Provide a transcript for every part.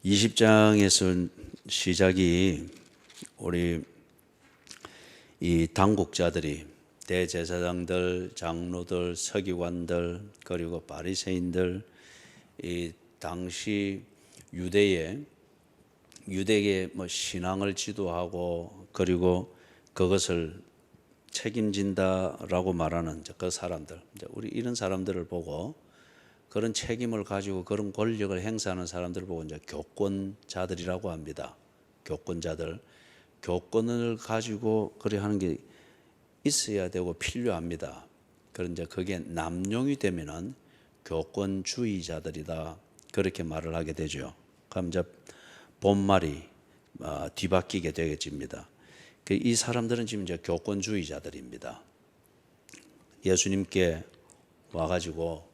20장에서 시작이 우리 이 당국자들이 대제사장들, 장로들, 서기관들 그리고 바리새인들 이 당시 유대의 신앙을 지도하고 그리고 그것을 책임진다라고 말하는 그 사람들, 우리 이런 사람들을 보고 그런 책임을 가지고 그런 권력을 행사하는 사람들을 보고 이제 교권자들이라고 합니다. 교권자들, 교권을 가지고 그래 하는 게 있어야 되고 필요합니다. 그런데 그게 남용이 되면은 교권주의자들이다 그렇게 말을 하게 되죠. 그럼 이제 본말이 뒤바뀌게 되겠습니다. 이 사람들은 지금 이제 교권주의자들입니다. 예수님께 와가지고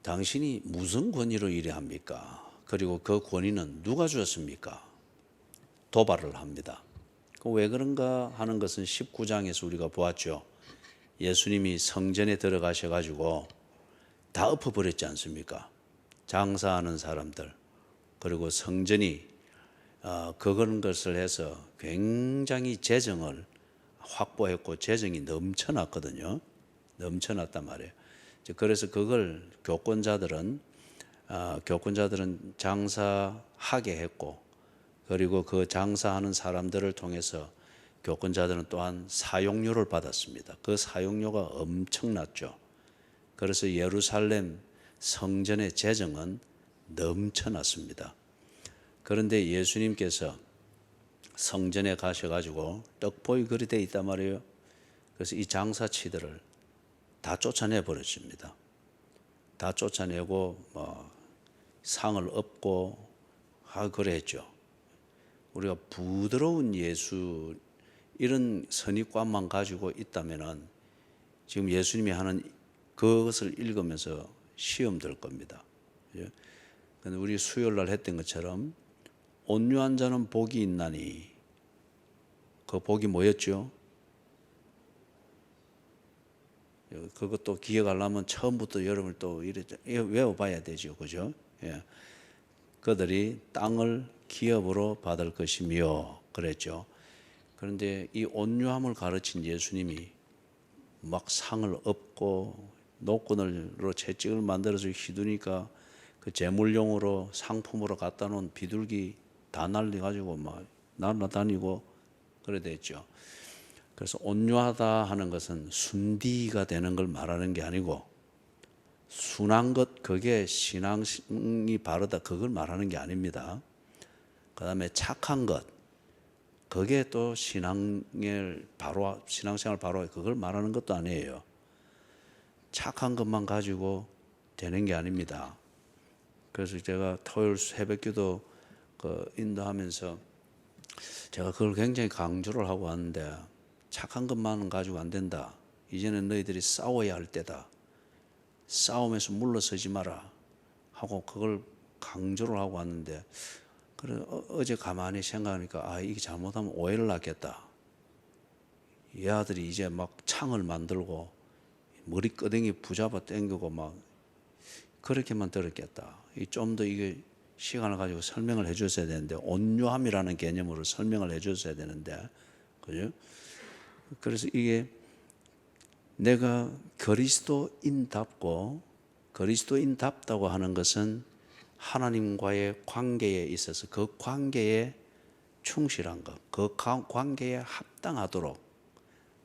당신이 무슨 권위로 이래합니까? 그리고 그 권위는 누가 주었습니까? 도발을 합니다. 왜 그런가 하는 것은 19장에서 우리가 보았죠. 예수님이 성전에 들어가셔가지고 다 엎어버렸지 않습니까? 장사하는 사람들 그리고 성전이 그런 것을 해서 굉장히 재정을 확보했고 재정이 넘쳐났거든요. 넘쳐났단 말이에요. 그래서 그걸 교권자들은 장사하게 했고 그리고 그 장사하는 사람들을 통해서 교권자들은 또한 사용료를 받았습니다. 그 사용료가 엄청났죠. 그래서 예루살렘 성전의 재정은 넘쳐났습니다. 그런데 예수님께서 성전에 가셔가지고 떡보이 그리 돼 있단 말이에요. 그래서 이 장사치들을 다 쫓아내 버렸습니다. 다 쫓아내고 상을 엎고 그래 했죠. 우리가 부드러운 예수 이런 선입관만 가지고 있다면은 지금 예수님이 하는 그것을 읽으면서 시험 들 겁니다. 그런데 우리 수요일 날 했던 것처럼 온유한 자는 복이 있나니 그 복이 뭐였죠? 그것도 기억하려면 처음부터 여러분을 또 외워봐야 되죠. 그죠? 예. 그들이 땅을 기업으로 받을 것이며 그랬죠. 그런데 이 온유함을 가르친 예수님이 막 상을 엎고 노끈으로 채찍을 만들어서 휘두니까 그 제물용으로 상품으로 갖다 놓은 비둘기 다 날려가지고 막 날아다니고 그래 됐죠. 그래서 온유하다 하는 것은 순디가 되는 걸 말하는 게 아니고 순한 것 그게 신앙이 바르다 그걸 말하는 게 아닙니다. 그 다음에 착한 것 그게 또 신앙생활 바로 그걸 말하는 것도 아니에요. 착한 것만 가지고 되는 게 아닙니다. 그래서 제가 토요일 새벽기도 인도하면서 제가 그걸 굉장히 강조를 하고 왔는데 착한 것만 가지고 안 된다. 이제는 너희들이 싸워야 할 때다. 싸움에서 물러서지 마라 하고 그걸 강조를 하고 왔는데 그래 어제 가만히 생각하니까 이게 잘못하면 오해를 낳겠다. 이 아들이 이제 막 창을 만들고 머리끄댕이 붙잡아 당기고 막 그렇게만 들었겠다. 좀 더 이게 시간을 가지고 설명을 해 줬어야 되는데 온유함이라는 개념으로 설명을 해 줬어야 되는데 그죠? 그래서 이게 내가 그리스도인답다고 하는 것은 하나님과의 관계에 있어서 그 관계에 충실한 것, 그 관계에 합당하도록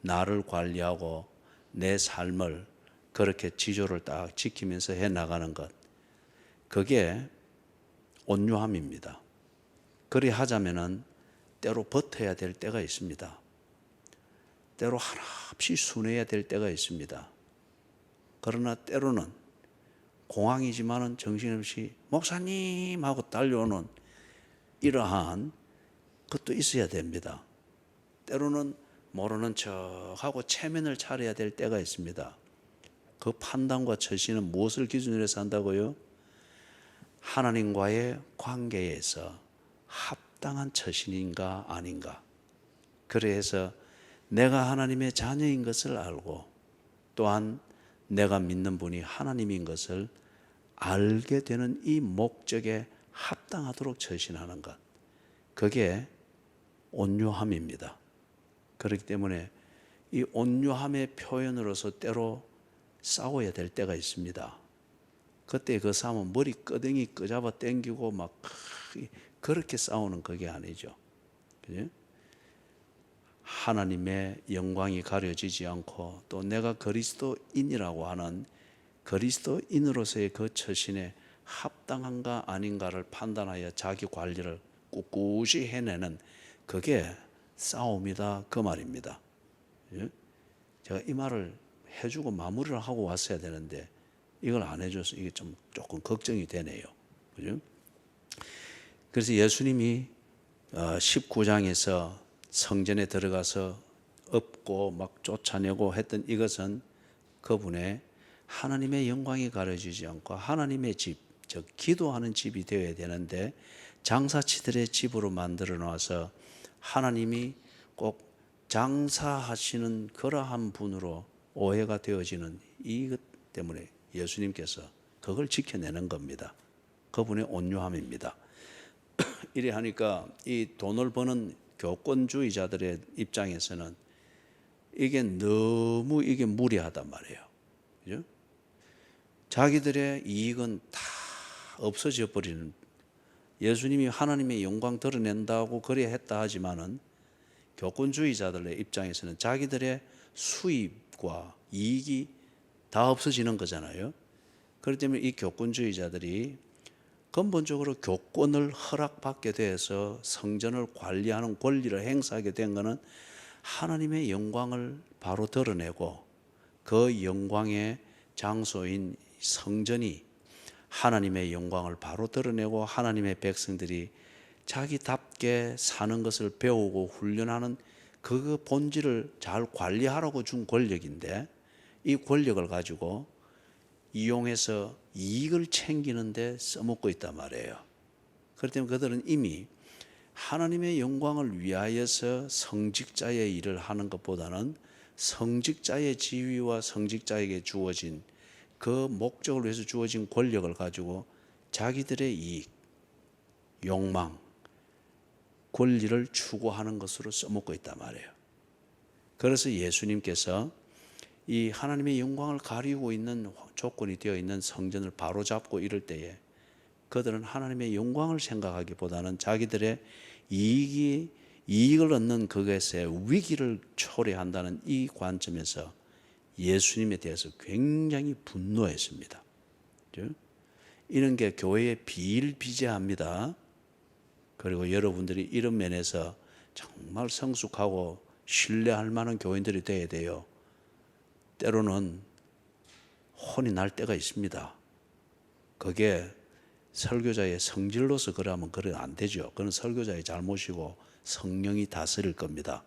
나를 관리하고 내 삶을 그렇게 지조를 딱 지키면서 해나가는 것, 그게 온유함입니다. 그리 하자면은 때로 버텨야 될 때가 있습니다. 때로 한없이 순해야 될 때가 있습니다. 그러나 때로는 공황이지만은 정신없이 목사님 하고 달려오는 이러한 것도 있어야 됩니다. 때로는 모르는 척하고 체면을 차려야 될 때가 있습니다. 그 판단과 처신은 무엇을 기준으로 해서 한다고요? 하나님과의 관계에서 합당한 처신인가 아닌가. 그래서 내가 하나님의 자녀인 것을 알고 또한 내가 믿는 분이 하나님인 것을 알게 되는 이 목적에 합 합당하도록 처신하는 것, 그게 온유함입니다. 그렇기 때문에 이 온유함의 표현으로서 때로 싸워야 될 때가 있습니다. 그때 그 싸움은 머리 끄댕이 끄잡아 당기고 막 그렇게 싸우는 그게 아니죠. 그죠? 하나님의 영광이 가려지지 않고 또 내가 그리스도인이라고 하는 그리스도인으로서의 그 처신에 합당한가 아닌가를 판단하여 자기 관리를 꿋꿋이 해내는 그게 싸움이다, 그 말입니다. 제가 이 말을 해주고 마무리를 하고 왔어야 되는데 이걸 안 해줘서 이게 조금 걱정이 되네요. 그죠? 그래서 예수님이 19장에서 성전에 들어가서 업고 막 쫓아내고 했던 이것은 그분의 하나님의 영광이 가려지지 않고 하나님의 집, 즉 기도하는 집이 되어야 되는데 장사치들의 집으로 만들어 놔서 하나님이 꼭 장사하시는 그러한 분으로 오해가 되어지는 이것 때문에 예수님께서 그걸 지켜내는 겁니다. 그분의 온유함입니다. 이래 하니까 이 돈을 버는 교권주의자들의 입장에서는 이게 너무 무리하단 말이에요. 그죠? 자기들의 이익은 다 없어져 버리는, 예수님이 하나님의 영광 드러낸다고 그래 했다 하지만은 교권주의자들의 입장에서는 자기들의 수입과 이익이 다 없어지는 거잖아요. 그렇기 때문에 이 교권주의자들이 근본적으로 교권을 허락받게 돼서 성전을 관리하는 권리를 행사하게 된 것은 하나님의 영광을 바로 드러내고 그 영광의 장소인 성전이 하나님의 영광을 바로 드러내고 하나님의 백성들이 자기답게 사는 것을 배우고 훈련하는 그 본질을 잘 관리하라고 준 권력인데 이 권력을 가지고 이용해서 이익을 챙기는 데 써먹고 있단 말이에요. 그렇기 때문에 그들은 이미 하나님의 영광을 위하여서 성직자의 일을 하는 것보다는 성직자의 지위와 성직자에게 주어진 그 목적을 위해서 주어진 권력을 가지고 자기들의 이익, 욕망, 권리를 추구하는 것으로 써먹고 있단 말이에요. 그래서 예수님께서 이 하나님의 영광을 가리고 있는 조건이 되어 있는 성전을 바로잡고 이럴 때에 그들은 하나님의 영광을 생각하기보다는 자기들의 이익을 얻는 그것의 위기를 초래한다는 이 관점에서 예수님에 대해서 굉장히 분노했습니다. 이런 게 교회에 비일비재합니다. 그리고 여러분들이 이런 면에서 정말 성숙하고 신뢰할 만한 교인들이 되어야 돼요. 때로는 혼이 날 때가 있습니다. 그게 설교자의 성질로서 그러면 그래 안 되죠. 그건 설교자의 잘못이고 성령이 다스릴 겁니다.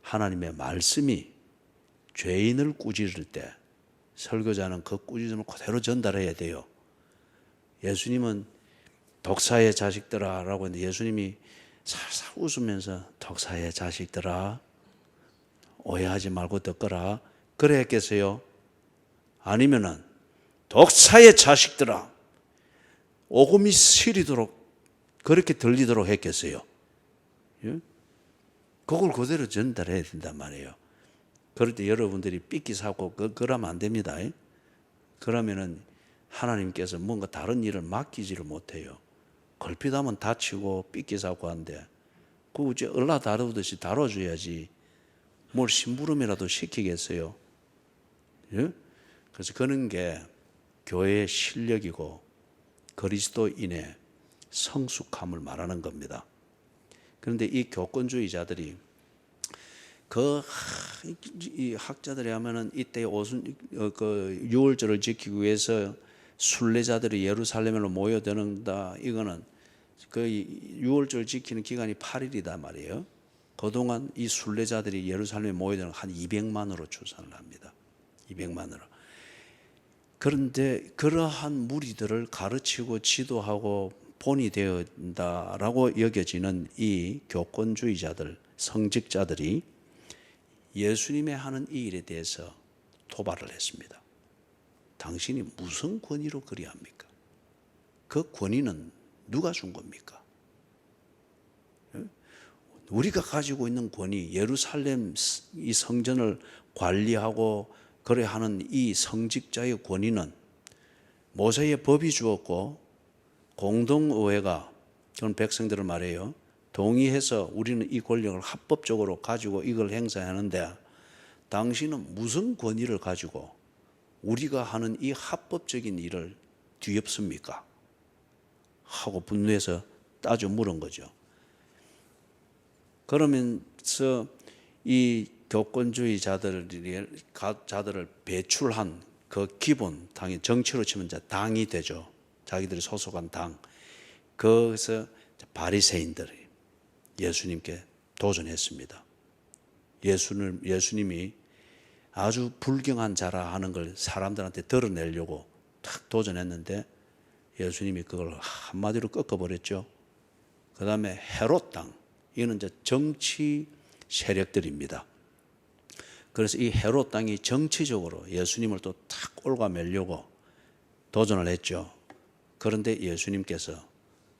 하나님의 말씀이 죄인을 꾸짖을 때 설교자는 그 꾸짖음을 그대로 전달해야 돼요. 예수님은 독사의 자식들아 라고 했는데 예수님이 살살 웃으면서 독사의 자식들아 오해하지 말고 듣거라 그래 했겠어요? 아니면은 독사의 자식들아 오금이 시리도록 그렇게 들리도록 했겠어요? 예? 그걸 그대로 전달해야 된단 말이에요. 그럴 때 여러분들이 삐끼 사고 그러면 안 됩니다. 그러면은 하나님께서 뭔가 다른 일을 맡기지를 못해요. 걸핏하면 다치고 삐끼 사고 하는데 그거 이제 얼라 다루듯이 다뤄줘야지 뭘 심부름이라도 시키겠어요. 예? 그래서 그런 게 교회의 실력이고 그리스도인의 성숙함을 말하는 겁니다. 그런데 이 교권주의자들이 이 학자들이 하면은 이때 유월절을 지키기 위해서 순례자들이 예루살렘으로 모여드는다. 이거는 그 유월절 지키는 기간이 8일이다 말이에요. 그동안 이 순례자들이 예루살렘에 모여드는 한 200만으로 추산을 합니다. 200만으로. 그런데 그러한 무리들을 가르치고 지도하고 본이 되어야한다라고 여겨지는 이 교권주의자들, 성직자들이 예수님의 하는 이 일에 대해서 도발을 했습니다. 당신이 무슨 권위로 그리합니까? 그 권위는 누가 준 겁니까? 우리가 가지고 있는 권위, 예루살렘 이 성전을 관리하고 그래 하는 이 성직자의 권위는 모세의 법이 주었고 공동의회가, 그런 백성들을 말해요, 동의해서 우리는 이 권력을 합법적으로 가지고 이걸 행사하는데 당신은 무슨 권위를 가지고 우리가 하는 이 합법적인 일을 뒤엎습니까? 하고 분노해서 따져 물은 거죠. 그러면서 이 교권주의자들을 배출한 그 기본 당이, 정치로 치면 당이 되죠. 자기들이 소속한 당. 거기서 바리새인들이 예수님께 도전했습니다. 예수님이 아주 불경한 자라 하는 걸 사람들한테 드러내려고 탁 도전했는데 예수님이 그걸 한마디로 꺾어버렸죠. 그 다음에 헤롯 땅, 이는 이제 정치 세력들입니다. 그래서 이 헤롯 땅이 정치적으로 예수님을 또 탁 올가매려고 도전을 했죠. 그런데 예수님께서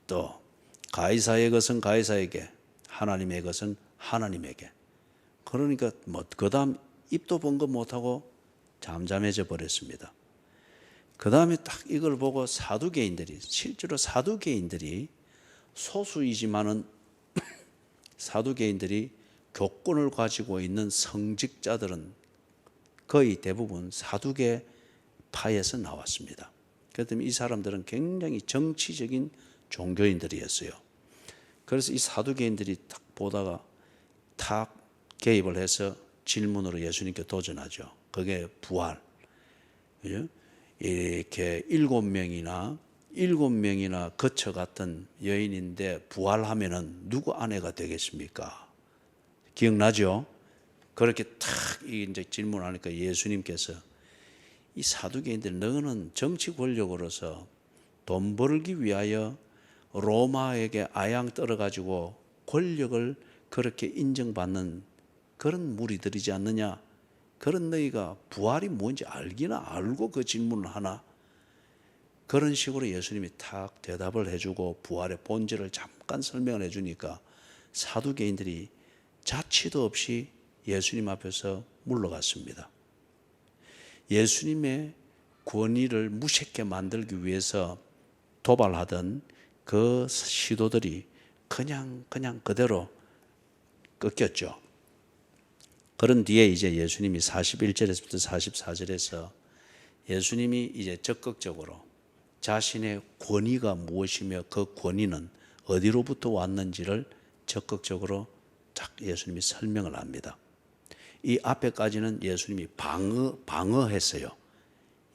또 가이사의 것은 가이사에게, 하나님의 것은 하나님에게. 그러니까 뭐 그다음 입도 번거 못하고 잠잠해져 버렸습니다. 그 다음에 딱 이걸 보고 사두개인들이, 실제로 사두개인들이 소수이지만은 사두개인들이 교권을 가지고 있는 성직자들은 거의 대부분 사두개 파에서 나왔습니다. 그렇기 때문에 이 사람들은 굉장히 정치적인 종교인들이었어요. 그래서 이 사두개인들이 딱 보다가 탁 개입을 해서 질문으로 예수님께 도전하죠. 그게 부활. 그죠? 이렇게 7명이나 거쳐 같은 여인인데 부활하면은 누구 아내가 되겠습니까? 기억나죠? 그렇게 탁 이제 질문하니까 예수님께서 이 사두개인들, 너는 정치 권력으로서 돈 벌기 위하여 로마에게 아양 떨어가지고 권력을 그렇게 인정받는 그런 무리들이지 않느냐? 그런 너희가 부활이 뭔지 알기나 알고 그 질문을 하나? 그런 식으로 예수님이 탁 대답을 해주고 부활의 본질을 잠깐 설명을 해주니까 사두개인들이 자취도 없이 예수님 앞에서 물러갔습니다. 예수님의 권위를 무색하게 만들기 위해서 도발하던 그 시도들이 그냥 그대로 꺾였죠. 그런 뒤에 이제 예수님이 41절에서부터 44절에서 예수님이 이제 적극적으로 자신의 권위가 무엇이며 그 권위는 어디로부터 왔는지를 적극적으로 딱 예수님이 설명을 합니다. 이 앞에까지는 예수님이 방어했어요.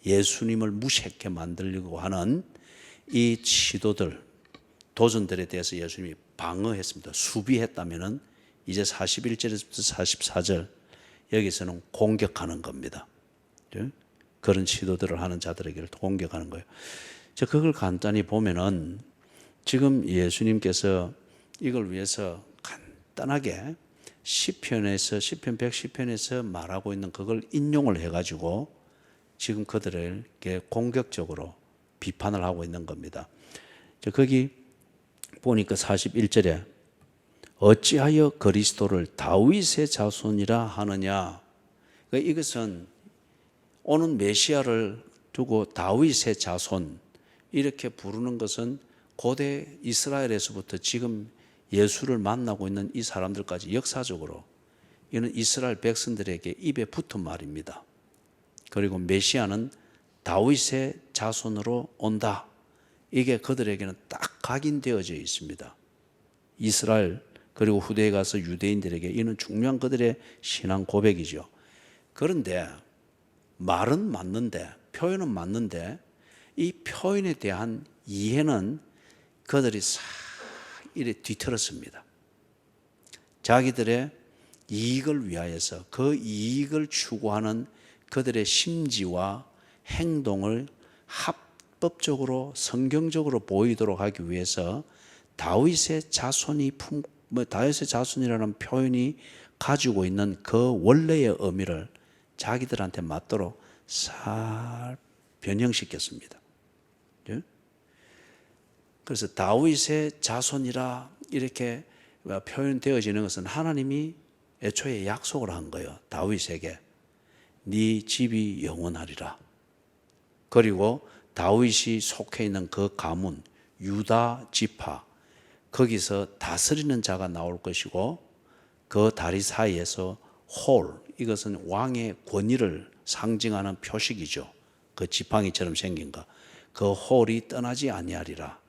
예수님을 무색하게 만들려고 하는 이 시도들, 도전들에 대해서 예수님이 방어했습니다. 수비했다면은 이제 41절에서부터 44절 여기서는 공격하는 겁니다. 그런 시도들을 하는 자들에게 공격하는 거예요. 그걸 간단히 보면은 지금 예수님께서 이걸 위해서 간단하게 시편 110편에서 말하고 있는 그걸 인용을 해가지고 지금 그들에게 공격적으로 비판을 하고 있는 겁니다. 거기 보니까 41절에 어찌하여 그리스도를 다윗의 자손이라 하느냐. 이것은 오는 메시아를 두고 다윗의 자손 이렇게 부르는 것은 고대 이스라엘에서부터 지금 예수를 만나고 있는 이 사람들까지 역사적으로 이는 이스라엘 백성들에게 입에 붙은 말입니다. 그리고 메시아는 다윗의 자손으로 온다. 이게 그들에게는 딱 각인되어져 있습니다. 이스라엘 그리고 후대에 가서 유대인들에게 이는 중요한 그들의 신앙 고백이죠. 그런데 말은 맞는데, 표현은 맞는데 이 표현에 대한 이해는 그들이 싹 이래 뒤틀었습니다. 자기들의 이익을 위하여서 그 이익을 추구하는 그들의 심지와 행동을 합법적으로 성경적으로 보이도록 하기 위해서 다윗의 자손이라는 표현이 가지고 있는 그 원래의 의미를 자기들한테 맞도록 살 변형시켰습니다. 그래서 다윗의 자손이라 이렇게 표현되어지는 것은 하나님이 애초에 약속을 한 거예요. 다윗에게 네 집이 영원하리라. 그리고 다윗이 속해 있는 그 가문 유다 지파, 거기서 다스리는 자가 나올 것이고 그 다리 사이에서 홀, 이것은 왕의 권위를 상징하는 표식이죠. 그 지팡이처럼 생긴 거. 그 홀이 떠나지 아니하리라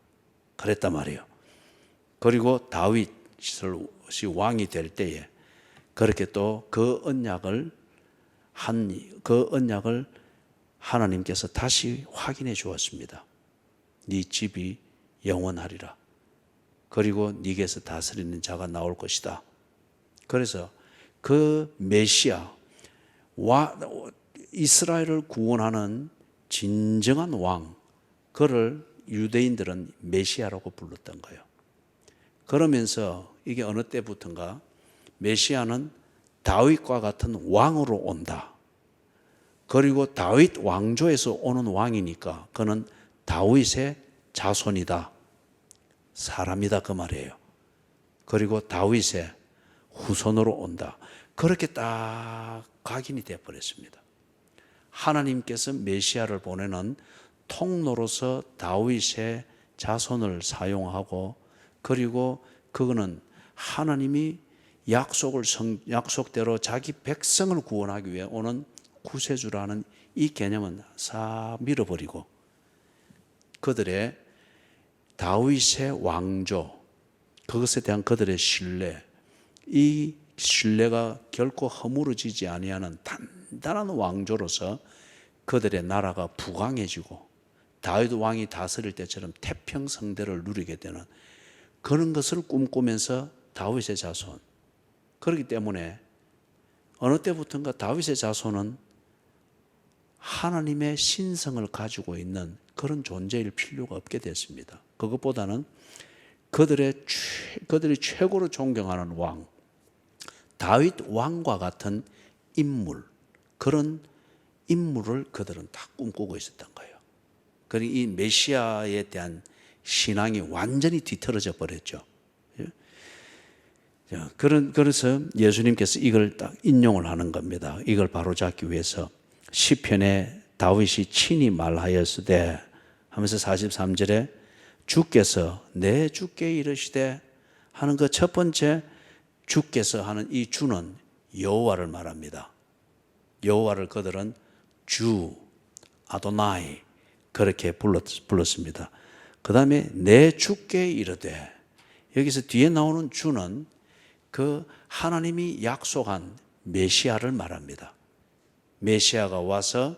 그랬단 말이에요. 그리고 다윗이 왕이 될 때에 그렇게 또 그 언약을 하나님께서 다시 확인해 주었습니다. 네 집이 영원하리라. 그리고 네게서 다스리는 자가 나올 것이다. 그래서 그 메시아, 이스라엘을 구원하는 진정한 왕, 그를 유대인들은 메시아라고 불렀던 거예요. 그러면서 이게 어느 때부터인가 메시아는 다윗과 같은 왕으로 온다. 그리고 다윗 왕조에서 오는 왕이니까 그는 다윗의 자손이다. 사람이다 그 말이에요. 그리고 다윗의 후손으로 온다. 그렇게 딱 각인이 되어버렸습니다. 하나님께서 메시아를 보내는 통로로서 다윗의 자손을 사용하고 그리고 그거는 하나님이 약속대로 자기 백성을 구원하기 위해 오는 구세주라는 이 개념은 싹 밀어버리고 그들의 다윗의 왕조, 그것에 대한 그들의 신뢰, 이 신뢰가 결코 허물어지지 아니하는 단단한 왕조로서 그들의 나라가 부강해지고 다윗 왕이 다스릴 때처럼 태평성대를 누리게 되는 그런 것을 꿈꾸면서 다윗의 자손, 그렇기 때문에 어느 때부터인가 다윗의 자손은 하나님의 신성을 가지고 있는 그런 존재일 필요가 없게 됐습니다. 그것보다는 그들이 최고로 존경하는 왕, 다윗 왕과 같은 인물, 그런 인물을 그들은 다 꿈꾸고 있었던 거예요. 그러니 이 메시아에 대한 신앙이 완전히 뒤틀어져 버렸죠. 그래서 예수님께서 이걸 딱 인용을 하는 겁니다. 이걸 바로잡기 위해서 시편에 다윗이 친히 말하였으되 하면서 43절에 주께서 내 주께 이르시되 하는 그 첫 번째 주께서 하는 이 주는 여호와를 말합니다. 여호와를 그들은 주, 아도나이 그렇게 불렀습니다. 그 다음에 내 주께 이르되, 여기서 뒤에 나오는 주는 그 하나님이 약속한 메시아를 말합니다. 메시아가 와서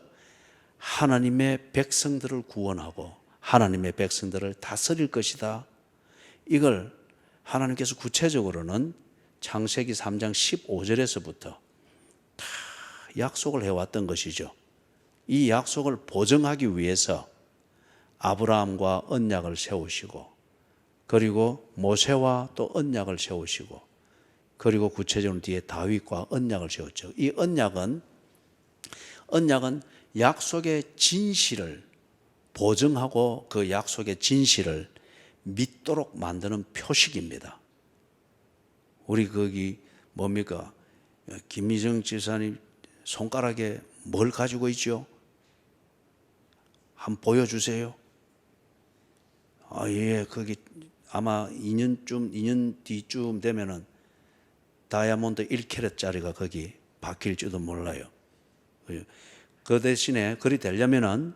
하나님의 백성들을 구원하고 하나님의 백성들을 다스릴 것이다. 이걸 하나님께서 구체적으로는 창세기 3장 15절에서부터 다 약속을 해왔던 것이죠. 이 약속을 보증하기 위해서 아브라함과 언약을 세우시고 그리고 모세와 또 언약을 세우시고 그리고 구체적으로 뒤에 다윗과 언약을 세웠죠. 이 언약은 약속의 진실을 보증하고 그 약속의 진실을 믿도록 만드는 표식입니다. 우리 거기 뭡니까? 김미정 지사님 손가락에 뭘 가지고 있죠? 한번 보여주세요. 예, 거기 아마 2년 뒤쯤 되면은 다이아몬드 1캐럿짜리가 거기 박힐지도 몰라요. 그 대신에 그리 되려면은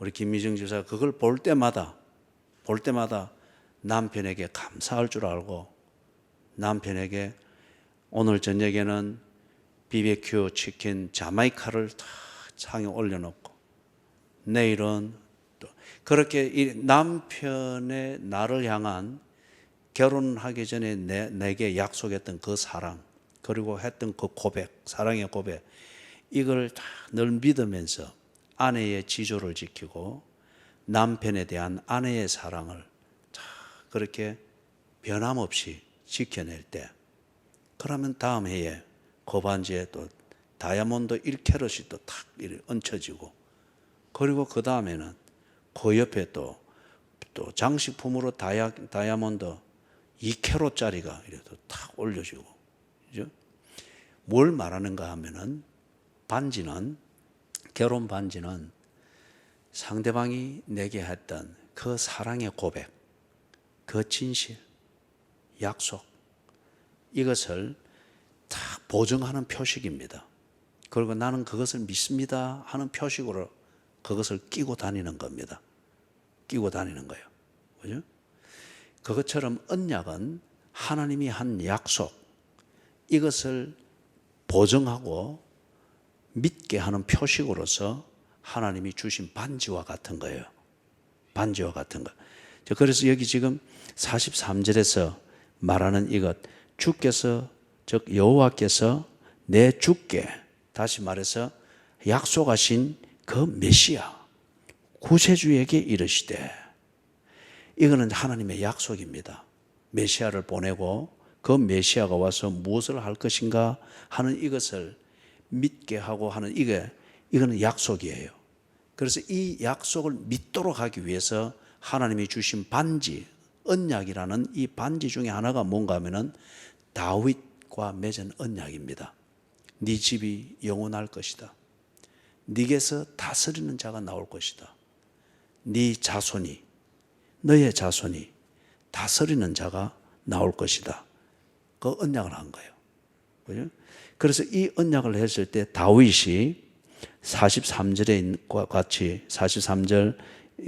우리 김미정 지사가 그걸 볼 때마다 남편에게 감사할 줄 알고 남편에게 오늘 저녁에는 BBQ 치킨 자마이카를 다 창에 올려놓고 내일은 또 그렇게 이 남편의 나를 향한 결혼하기 전에 내게 약속했던 그 사랑 그리고 했던 그 고백, 사랑의 고백, 이걸 다 늘 믿으면서 아내의 지조를 지키고 남편에 대한 아내의 사랑을 다 그렇게 변함없이 지켜낼 때, 그러면 다음 해에 고반지에 또 다이아몬드 1캐럿이 또 탁 얹혀지고, 그리고 그 다음에는 그 옆에 또 또 장식품으로 다이아몬드 2캐롯짜리가 이래도 탁 올려주고, 그죠? 뭘 말하는가 하면은 반지는, 결혼 반지는 상대방이 내게 했던 그 사랑의 고백, 그 진실, 약속, 이것을 다 보증하는 표식입니다. 그리고 나는 그것을 믿습니다 하는 표식으로 그것을 끼고 다니는 겁니다. 끼고 다니는 거예요. 그죠? 그것처럼 언약은 하나님이 한 약속, 이것을 보증하고 믿게 하는 표식으로서 하나님이 주신 반지와 같은 거예요. 반지와 같은 거. 그래서 여기 지금 43절에서 말하는 이것, 주께서, 즉 여호와께서 내 주께, 다시 말해서 약속하신 그 메시아 구세주에게 이르시되, 이거는 하나님의 약속입니다. 메시아를 보내고 그 메시아가 와서 무엇을 할 것인가 하는 이것을 믿게 하고 하는 이거는 약속이에요. 그래서 이 약속을 믿도록 하기 위해서 하나님이 주신 반지, 언약이라는 이 반지 중에 하나가 뭔가 하면은 다윗과 맺은 언약입니다. 네 집이 영원할 것이다. 네게서 다스리는 자가 나올 것이다. 네 자손이, 너의 자손이 다스리는 자가 나올 것이다. 그 언약을 한 거예요. 그죠? 그래서 이 언약을 했을 때 다윗이 43절에 있는 것 같이, 43절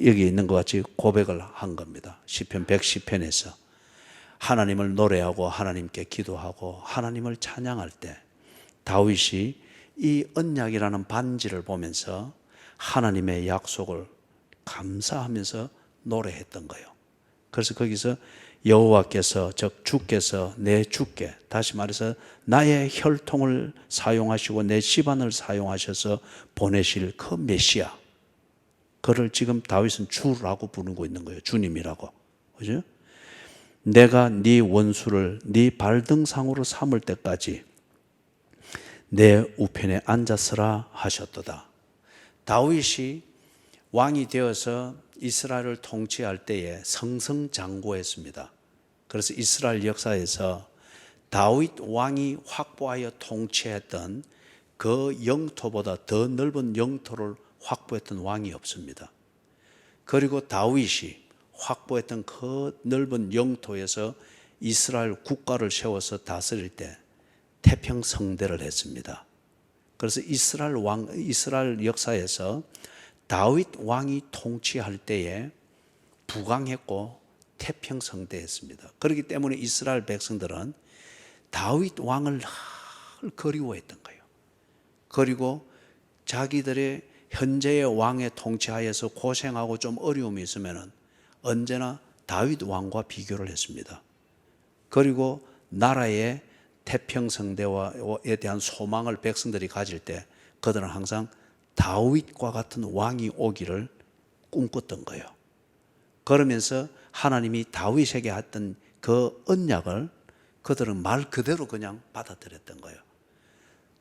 여기 있는 것 같이 고백을 한 겁니다. 시편 110편에서 하나님을 노래하고 하나님께 기도하고 하나님을 찬양할 때 다윗이 이 언약이라는 반지를 보면서 하나님의 약속을 감사하면서 노래했던 거예요. 그래서 거기서 여호와께서, 즉 주께서 내 주께, 다시 말해서 나의 혈통을 사용하시고 내 집안을 사용하셔서 보내실 그 메시아, 그를 지금 다윗은 주라고 부르고 있는 거예요. 주님이라고. 그죠? 내가 네 원수를 네 발등상으로 삼을 때까지 내 우편에 앉았으라 하셨도다. 다윗이 왕이 되어서 이스라엘을 통치할 때에 승승장구했습니다. 그래서 이스라엘 역사에서 다윗 왕이 확보하여 통치했던 그 영토보다 더 넓은 영토를 확보했던 왕이 없습니다. 그리고 다윗이 확보했던 그 넓은 영토에서 이스라엘 국가를 세워서 다스릴 때 태평성대를 했습니다. 그래서 이스라엘 역사에서 다윗 왕이 통치할 때에 부강했고 태평성대했습니다. 그렇기 때문에 이스라엘 백성들은 다윗 왕을 늘 그리워했던 거예요. 그리고 자기들의 현재의 왕의 통치하에서 고생하고 좀 어려움이 있으면 언제나 다윗 왕과 비교를 했습니다. 그리고 나라의 태평성대에 대한 소망을 백성들이 가질 때 그들은 항상 다윗과 같은 왕이 오기를 꿈꿨던 거예요. 그러면서 하나님이 다윗에게 했던 그 언약을 그들은 말 그대로 그냥 받아들였던 거예요.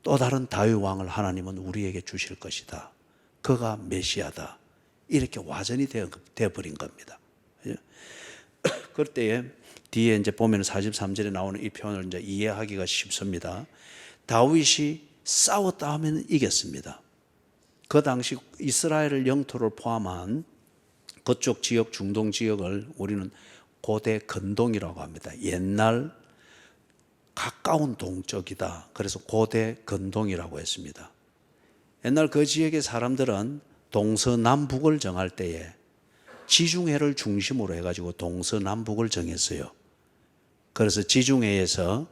또 다른 다윗 왕을 하나님은 우리에게 주실 것이다. 그가 메시아다. 이렇게 와전이 되어버린 겁니다. 그럴 때에 뒤에 이제 보면 43절에 나오는 이 표현을 이제 이해하기가 쉽습니다. 다윗이 싸웠다 하면 이겼습니다. 그 당시 이스라엘 영토를 포함한 그쪽 지역, 중동 지역을 우리는 고대 근동이라고 합니다. 옛날 가까운 동쪽이다. 그래서 고대 근동이라고 했습니다. 옛날 그 지역의 사람들은 동서남북을 정할 때에 지중해를 중심으로 해가지고 동서남북을 정했어요. 그래서 지중해에서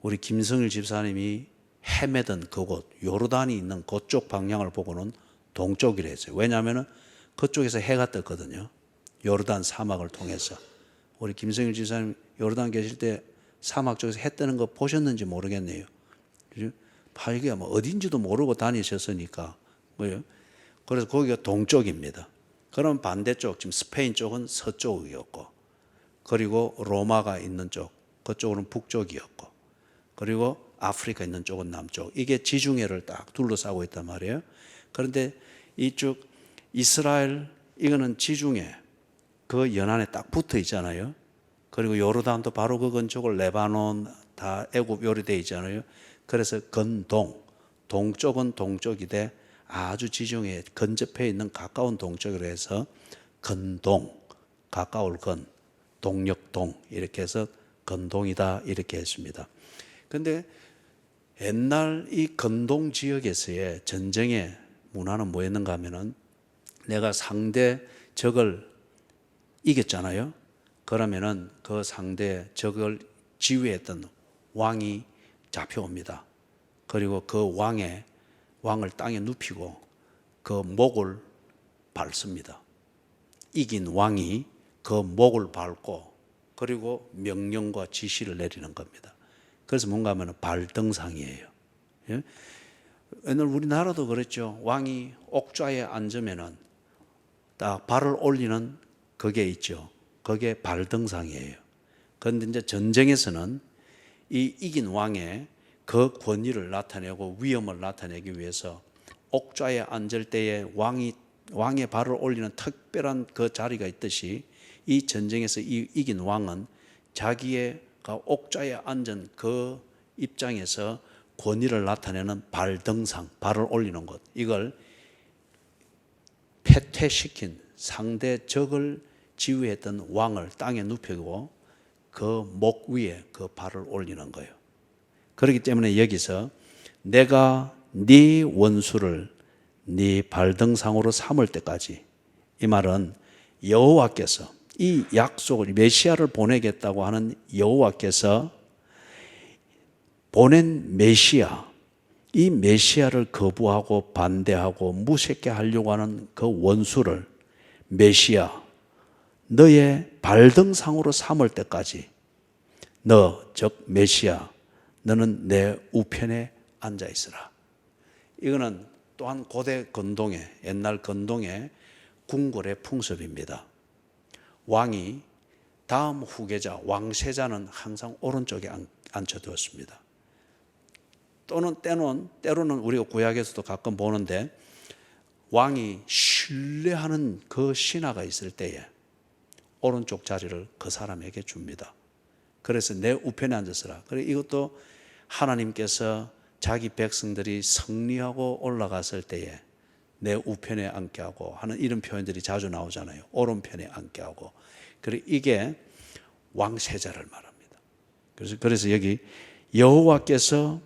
우리 김성일 집사님이 헤매던 그곳, 요르단이 있는 그쪽 방향을 보고는 동쪽이라 했어요. 왜냐하면 그쪽에서 해가 떴거든요. 요르단 사막을 통해서. 우리 김성일 집사님 요르단 계실 때 사막 쪽에서 해 뜨는 거 보셨는지 모르겠네요. 이게 뭐 어딘지도 모르고 다니셨으니까. 그래서 거기가 동쪽입니다. 그럼 반대쪽, 지금 스페인 쪽은 서쪽이었고, 그리고 로마가 있는 쪽, 그쪽은 북쪽이었고, 그리고 아프리카 있는 쪽은 남쪽. 이게 지중해를 딱 둘러싸고 있단 말이에요. 그런데 이쪽 이스라엘, 이거는 지중해, 그 연안에 딱 붙어 있잖아요. 그리고 요르단도 바로 그 근처고 레바논 다 애굽 요리돼 있잖아요. 그래서 근동, 동쪽은 동쪽이되 아주 지중해 근접해 있는 가까운 동쪽으로 해서 근동, 가까울 근, 동력동 이렇게 해서 근동이다 이렇게 했습니다. 그런데 옛날 이 근동 지역에서의 전쟁의 문화는 뭐였는가 하면은 내가 상대 적을 이겼잖아요. 그러면은 그 상대 적을 지휘했던 왕이 잡혀옵니다. 그리고 그 왕을 땅에 눕히고 그 목을 밟습니다. 이긴 왕이 그 목을 밟고 그리고 명령과 지시를 내리는 겁니다. 그래서 뭔가 하면 발등상이에요. 예? 옛날 우리나라도 그랬죠. 왕이 옥좌에 앉으면은 딱 발을 올리는 그게 있죠. 그게 발등상이에요. 그런데 이제 전쟁에서는 이 이긴 왕의 그 권위를 나타내고 위엄을 나타내기 위해서 옥좌에 앉을 때에 왕의 발을 올리는 특별한 그 자리가 있듯이 이 전쟁에서 이긴 왕은 자기의 옥좌에 앉은 그 입장에서 권위를 나타내는 발등상, 발을 올리는 것, 이걸 패퇴시킨 상대 적을 지휘했던 왕을 땅에 눕히고 그 목 위에 그 발을 올리는 거예요. 그렇기 때문에 여기서 내가 네 원수를 네 발등상으로 삼을 때까지, 이 말은 여호와께서 이 약속을 메시아를 보내겠다고 하는 여호와께서 보낸 메시아, 이 메시아를 거부하고 반대하고 무색해 하려고 하는 그 원수를 메시아 너의 발등상으로 삼을 때까지 너, 즉 메시아, 너는 내 우편에 앉아 있으라. 이거는 또한 고대 근동의, 옛날 근동의 궁궐의 풍습입니다. 왕이 다음 후계자, 왕세자는 항상 오른쪽에 앉혀두었습니다. 또는 때로는 우리가 구약에서도 가끔 보는데 왕이 신뢰하는 그 신하가 있을 때에 오른쪽 자리를 그 사람에게 줍니다. 그래서 내 우편에 앉았으라. 그래 이것도 하나님께서 자기 백성들이 승리하고 올라갔을 때에 내 우편에 앉게 하고 하는 이런 표현들이 자주 나오잖아요. 오른편에 앉게 하고. 그래 이게 왕세자를 말합니다. 그래서 여기 여호와께서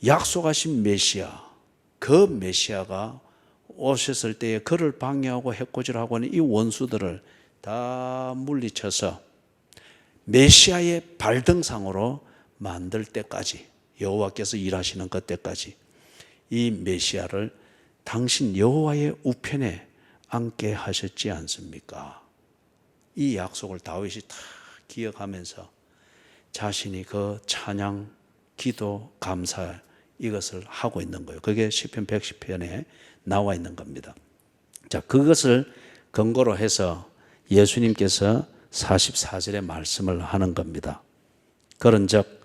약속하신 메시아, 그 메시아가 오셨을 때에 그를 방해하고 해코지하고 하는 이 원수들을 다 물리쳐서 메시아의 발등상으로 만들 때까지, 여호와께서 일하시는 그때까지 이 메시아를 당신 여호와의 우편에 앉게 하셨지 않습니까? 이 약속을 다윗이 다 기억하면서 자신이 그 찬양, 기도, 감사 이것을 하고 있는 거예요. 그게 시편 110편에 나와 있는 겁니다. 자, 그것을 근거로 해서 예수님께서 44절에 말씀을 하는 겁니다. 그런즉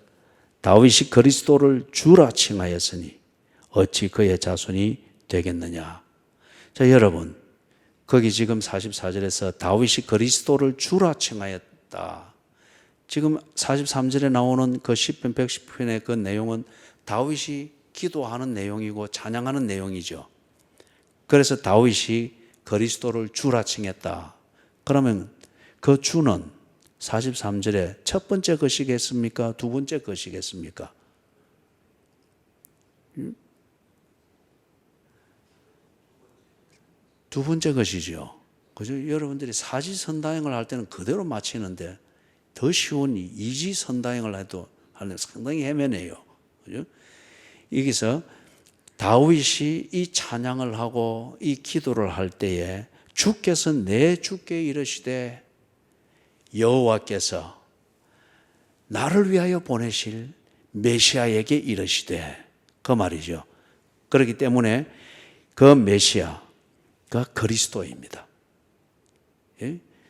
다윗이 그리스도를 주라 칭하였으니 어찌 그의 자손이 되겠느냐. 자, 여러분, 거기 지금 44절에서 다윗이 그리스도를 주라 칭하였다. 지금 43절에 나오는 그 시편 110편의 그 내용은 다윗이 기도하는 내용이고 찬양하는 내용이죠. 그래서 다윗이 그리스도를 주라 칭했다. 그러면 그 주는 43절에 첫 번째 것이겠습니까? 두 번째 것이겠습니까? 두 번째 것이죠. 그죠? 여러분들이 사지선다행을 할 때는 그대로 마치는데 더 쉬운 이지선다행을 해도 상당히 헤매네요. 그죠? 여기서 다윗이 이 찬양을 하고 이 기도를 할 때에 주께서 내 주께 이르시되 여호와께서 나를 위하여 보내실 메시아에게 이르시되, 그 말이죠. 그렇기 때문에 그 메시아가 그리스도입니다.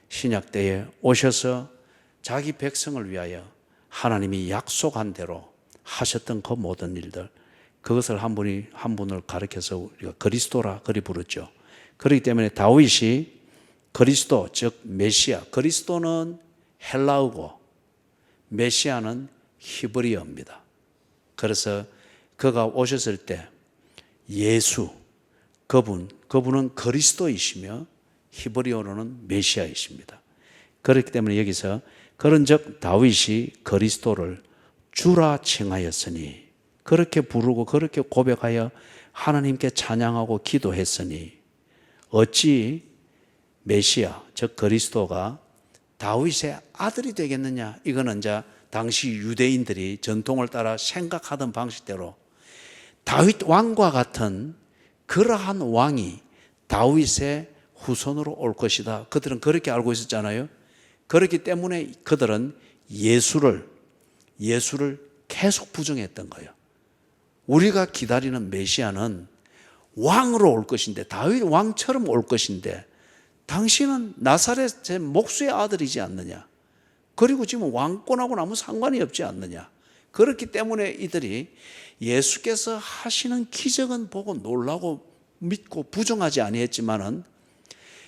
신약 때에 오셔서 자기 백성을 위하여 하나님이 약속한 대로 하셨던 그 모든 일들, 그것을 한 분을 가리켜서 우리가 그리스도라 그리 부르죠. 그렇기 때문에 다윗이 그리스도 즉 메시아, 그리스도는 헬라어고 메시아는 히브리어입니다. 그래서 그가 오셨을 때 예수, 그분은 그리스도이시며 히브리어로는 메시아이십니다. 그렇기 때문에 여기서 그런즉 다윗이 그리스도를 주라 칭하였으니, 그렇게 부르고 그렇게 고백하여 하나님께 찬양하고 기도했으니 어찌 메시아 즉 그리스도가 다윗의 아들이 되겠느냐. 이거는 이제 당시 유대인들이 전통을 따라 생각하던 방식대로 다윗 왕과 같은 그러한 왕이 다윗의 후손으로 올 것이다. 그들은 그렇게 알고 있었잖아요. 그렇기 때문에 그들은 예수를 계속 부정했던 거예요. 우리가 기다리는 메시아는 왕으로 올 것인데, 다윗 왕처럼 올 것인데 당신은 나사렛의 목수의 아들이지 않느냐. 그리고 지금 왕권하고는 아무 상관이 없지 않느냐. 그렇기 때문에 이들이 예수께서 하시는 기적은 보고 놀라고 믿고 부정하지 아니했지만은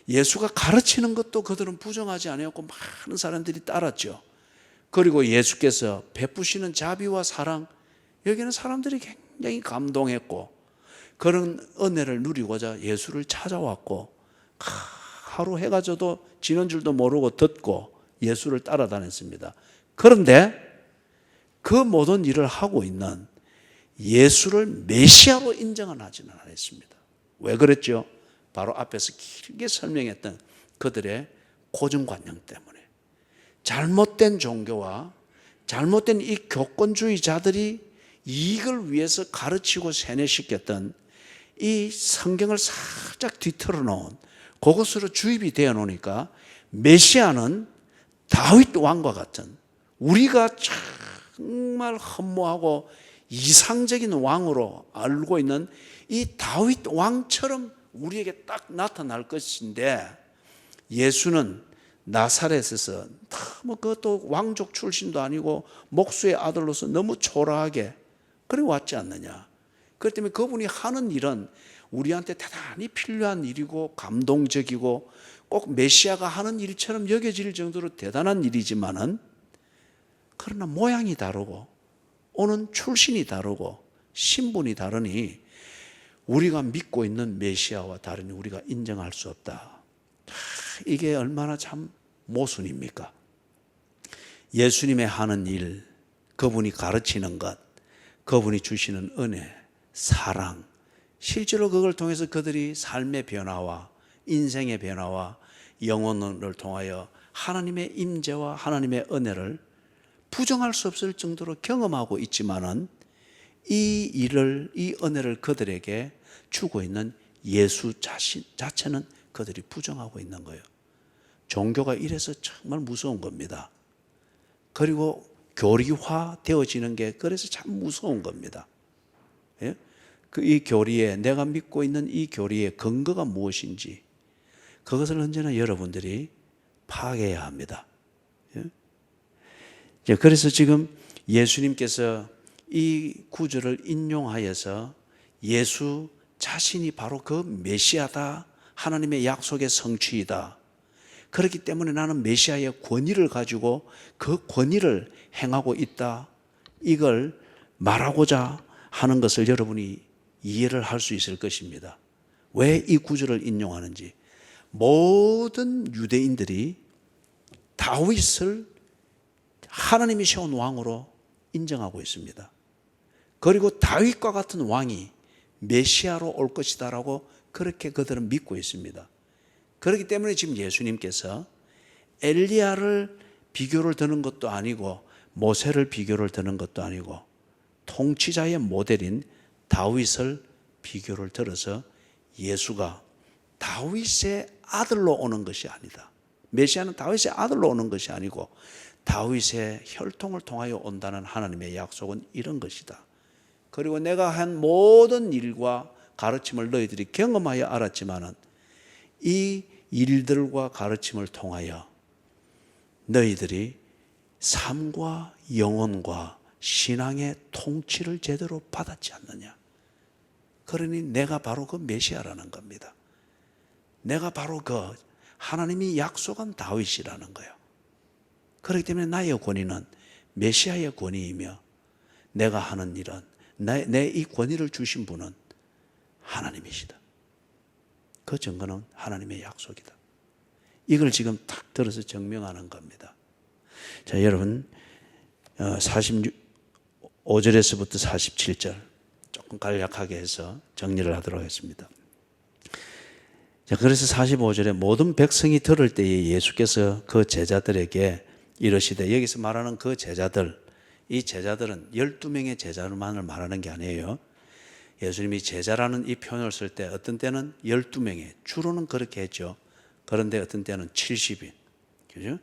예수가 가르치는 것도 그들은 부정하지 아니했고 많은 사람들이 따랐죠. 그리고 예수께서 베푸시는 자비와 사랑, 여기는 사람들이 굉장히 감동했고 그런 은혜를 누리고자 예수를 찾아왔고 하루 해가 져도 지는 줄도 모르고 듣고 예수를 따라다녔습니다. 그런데 그 모든 일을 하고 있는 예수를 메시아로 인정은 하지는 않았습니다. 왜 그랬죠? 바로 앞에서 길게 설명했던 그들의 고정관념 때문에, 잘못된 종교와 잘못된 이 교권주의자들이 이익을 위해서 가르치고 세뇌시켰던 이 성경을 살짝 뒤틀어 놓은 그것으로 주입이 되어 놓으니까 메시아는 다윗 왕과 같은, 우리가 정말 허무하고 이상적인 왕으로 알고 있는 이 다윗 왕처럼 우리에게 딱 나타날 것인데, 예수는 나사렛에서 너무 그것도 왕족 출신도 아니고 목수의 아들로서 너무 초라하게 그래 왔지 않느냐. 그렇기 때문에 그분이 하는 일은 우리한테 대단히 필요한 일이고 감동적이고 꼭 메시아가 하는 일처럼 여겨질 정도로 대단한 일이지만은, 그러나 모양이 다르고 오는 출신이 다르고 신분이 다르니 우리가 믿고 있는 메시아와 다르니 우리가 인정할 수 없다. 이게 얼마나 참 모순입니까? 예수님의 하는 일, 그분이 가르치는 것, 그분이 주시는 은혜, 사랑, 실제로 그걸 통해서 그들이 삶의 변화와 인생의 변화와 영혼을 통하여 하나님의 임재와 하나님의 은혜를 부정할 수 없을 정도로 경험하고 있지만은 이 은혜를 그들에게 주고 있는 예수 자체는 그들이 부정하고 있는 거예요. 종교가 이래서 정말 무서운 겁니다. 그리고 교리화 되어지는 게 그래서 참 무서운 겁니다. 예? 이 교리에, 내가 믿고 있는 이 교리의 근거가 무엇인지 그것을 언제나 여러분들이 파악해야 합니다. 예? 그래서 지금 예수님께서 이 구절을 인용하여서 예수 자신이 바로 그 메시아다, 하나님의 약속의 성취이다. 그렇기 때문에 나는 메시아의 권위를 가지고 그 권위를 행하고 있다, 이걸 말하고자 하는 것을 여러분이 이해를 할 수 있을 것입니다. 왜 이 구절을 인용하는지. 모든 유대인들이 다윗을 하나님이 세운 왕으로 인정하고 있습니다. 그리고 다윗과 같은 왕이 메시아로 올 것이다라고 그렇게 그들은 믿고 있습니다. 그렇기 때문에 지금 예수님께서 엘리야를 비교를 드는 것도 아니고 모세를 비교를 드는 것도 아니고 통치자의 모델인 다윗을 비교를 들어서 예수가 다윗의 아들로 오는 것이 아니다. 메시아는 다윗의 아들로 오는 것이 아니고 다윗의 혈통을 통하여 온다는 하나님의 약속은 이런 것이다. 그리고 내가 한 모든 일과 가르침을 너희들이 경험하여 알았지만은 이 일들과 가르침을 통하여 너희들이 삶과 영혼과 신앙의 통치를 제대로 받았지 않느냐. 그러니 내가 바로 그 메시아라는 겁니다. 내가 바로 그 하나님이 약속한 다윗이라는 거예요. 그렇기 때문에 나의 권위는 메시아의 권위이며 내가 하는 일은 내 이 권위를 주신 분은 하나님이시다. 그 증거는 하나님의 약속이다. 이걸 지금 딱 들어서 증명하는 겁니다. 자, 여러분 45절에서부터 47절 조금 간략하게 해서 정리를 하도록 하겠습니다. 자, 그래서 45절에 모든 백성이 들을 때에 예수께서 그 제자들에게 이르시되, 여기서 말하는 그 제자들, 이 제자들은 12명의 제자만을 말하는 게 아니에요. 예수님이 제자라는 이 표현을 쓸 때 어떤 때는 12명의, 주로는 그렇게 했죠. 그런데 어떤 때는 70인, 그죠?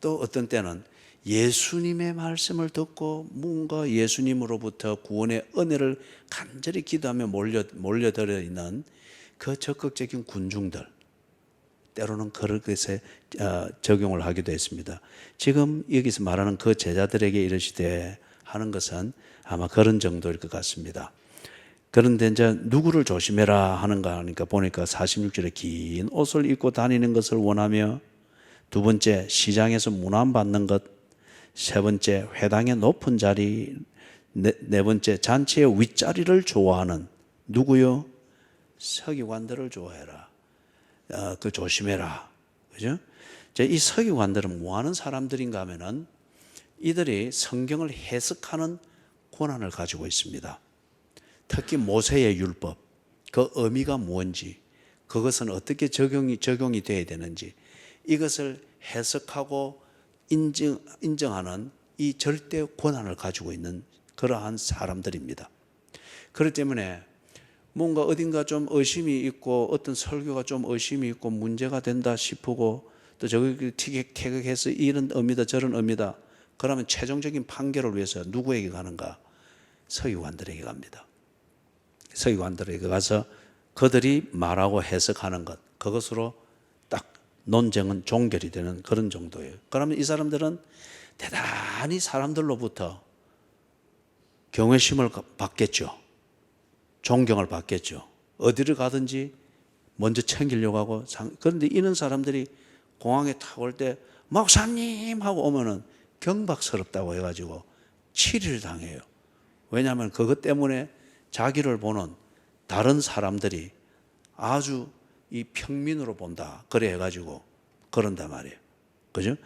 또 어떤 때는 예수님의 말씀을 듣고 뭔가 예수님으로부터 구원의 은혜를 간절히 기도하며 몰려들어 있는 그 적극적인 군중들, 때로는 그렇게 적용을 하기도 했습니다. 지금 여기서 말하는 그 제자들에게 이르시되 하는 것은 아마 그런 정도일 것 같습니다. 그런데 이제 누구를 조심해라 하는가 하니까 보니까 46절에 긴 옷을 입고 다니는 것을 원하며, 두 번째 시장에서 문안받는 것, 세 번째 회당의 높은 자리, 네 번째 잔치의 윗자리를 좋아하는, 누구요? 서기관들을 좋아해라. 그 조심해라. 그죠? 이 서기관들은 뭐 하는 사람들인가 하면은 이들이 성경을 해석하는 권한을 가지고 있습니다. 특히 모세의 율법, 그 의미가 뭔지, 그것은 어떻게 적용이 되어야 되는지, 이것을 해석하고 인정하는 이 절대 권한을 가지고 있는 그러한 사람들입니다. 그렇기 때문에 뭔가 어딘가 좀 의심이 있고 어떤 설교가 좀 의심이 있고 문제가 된다 싶고 또 저기 티격태격해서 이런 의미다 저런 의미다, 그러면 최종적인 판결을 위해서 누구에게 가는가? 서기관들에게 갑니다. 서기관들에게 가서 그들이 말하고 해석하는 것, 그것으로 딱 논쟁은 종결이 되는 그런 정도예요. 그러면 이 사람들은 대단히 사람들로부터 경외심을 받겠죠. 존경을 받겠죠. 어디를 가든지 먼저 챙기려고 하고. 그런데 이런 사람들이 공항에 타고 올 때 목사님 하고 오면은 경박스럽다고 해가지고 치리를 당해요. 왜냐하면 그것 때문에 자기를 보는 다른 사람들이 아주 이 평민으로 본다, 그래 해가지고 그런단 말이에요. 그죠?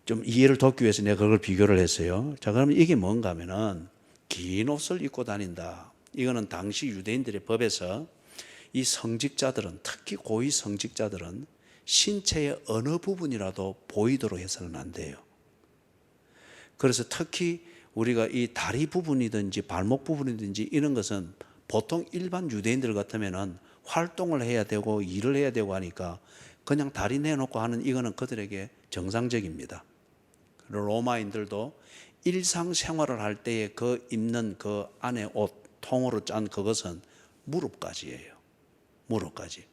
좀 이해를 돕기 위해서 내가 그걸 비교를 했어요. 자, 그러면 이게 뭔가 하면은 긴 옷을 입고 다닌다. 이거는 당시 유대인들의 법에서 이 성직자들은, 특히 고위 성직자들은 신체의 어느 부분이라도 보이도록 해서는 안 돼요. 그래서 특히 우리가 이 다리 부분이든지 발목 부분이든지 이런 것은 보통 일반 유대인들 같으면은 활동을 해야 되고 일을 해야 되고 하니까 그냥 다리 내놓고 하는 이거는 그들에게 정상적입니다. 로마인들도 일상생활을 할 때에 그 입는 그 안에 옷, 통으로 짠 그것은 무릎까지예요. 무릎까지.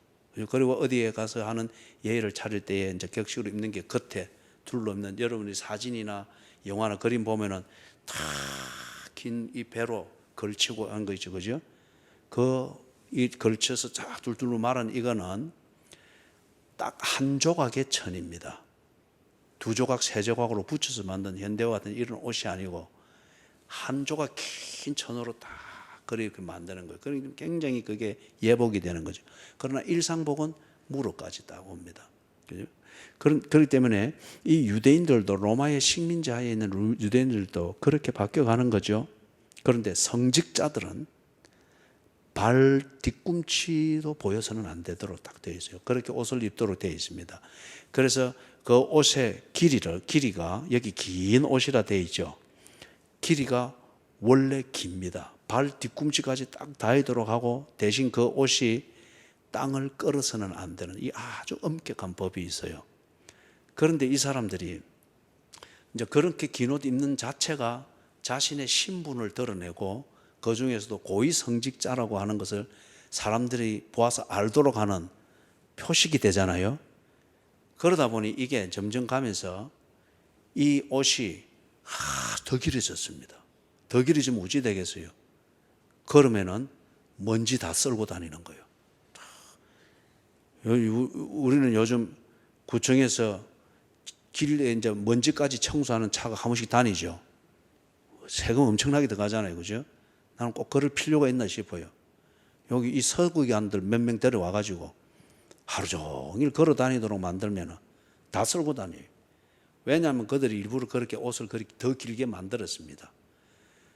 그리고 어디에 가서 하는 예의를 차릴 때에 이제 격식으로 입는 게 겉에 둘러 입는, 여러분이 사진이나 영화나 그림 보면은 다 긴 이 배로 걸치고 한 거 있죠, 그죠? 이 걸쳐서 쫙 둘둘로 말한 이거는 딱 한 조각의 천입니다. 두 조각, 세 조각으로 붙여서 만든 현대와 같은 이런 옷이 아니고 한 조각 긴 천으로 딱 그렇게 만드는 거예요. 그러니까 굉장히 그게 예복이 되는 거죠. 그러나 일상복은 무릎까지 딱 옵니다. 그죠? 그렇기 때문에 이 유대인들도, 로마의 식민지하에 있는 유대인들도 그렇게 바뀌어가는 거죠. 그런데 성직자들은 발 뒤꿈치도 보여서는 안 되도록 딱 되어 있어요. 그렇게 옷을 입도록 되어 있습니다. 그래서 그 옷의 길이가 여기 긴 옷이라 되어 있죠. 길이가 원래 깁니다. 발 뒤꿈치까지 딱 닿도록 하고, 대신 그 옷이 땅을 끌어서는 안 되는 이 아주 엄격한 법이 있어요. 그런데 이 사람들이 이제 그렇게 긴 옷 입는 자체가 자신의 신분을 드러내고 그 중에서도 고위 성직자라고 하는 것을 사람들이 보아서 알도록 하는 표식이 되잖아요. 그러다 보니 이게 점점 가면서 이 옷이 더 길어졌습니다. 더 길어지면 어찌 되겠어요? 그러면은 먼지 다 쓸고 다니는 거예요. 우리는 요즘 구청에서 길에 이제 먼지까지 청소하는 차가 한 번씩 다니죠. 세금 엄청나게 들어가잖아요, 그죠? 나는 꼭 그럴 필요가 있나 싶어요. 여기 이 서구기관들 몇 명 데려와가지고 하루 종일 걸어 다니도록 만들면 다 쓸고 다녀요. 왜냐하면 그들이 일부러 그렇게 옷을 그렇게 더 길게 만들었습니다.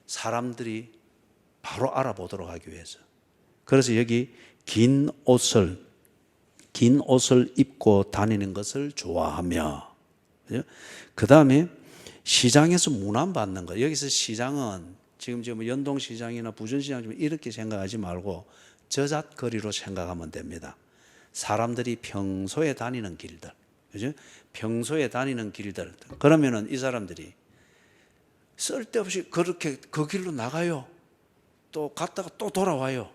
사람들이 바로 알아보도록 하기 위해서. 그래서 여기 긴 옷을 입고 다니는 것을 좋아하며, 그 다음에 시장에서 문안받는 것. 여기서 시장은 지금 연동시장이나 부전시장 이렇게 생각하지 말고 저잣거리로 생각하면 됩니다. 사람들이 평소에 다니는 길들, 그죠? 평소에 다니는 길들. 그러면은 이 사람들이 쓸데없이 그렇게 그 길로 나가요. 또 갔다가 또 돌아와요.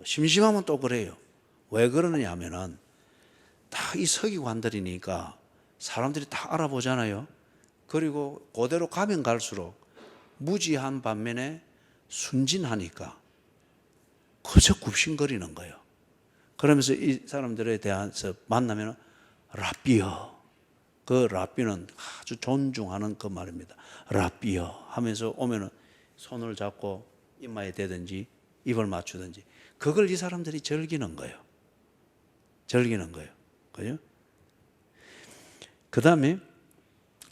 심심하면 또 그래요. 왜 그러느냐 하면은 다 이 서기관들이니까 사람들이 다 알아보잖아요. 그리고 그대로 가면 갈수록 무지한 반면에 순진하니까 그저 굽신거리는 거예요. 그러면서 이 사람들에 대해서 만나면 라삐어, 그 라삐는 아주 존중하는 그 말입니다. 라삐어 하면서 오면은 손을 잡고 이마에 대든지 입을 맞추든지 그걸 이 사람들이 즐기는 거예요. 즐기는 거예요. 그죠? 그 다음에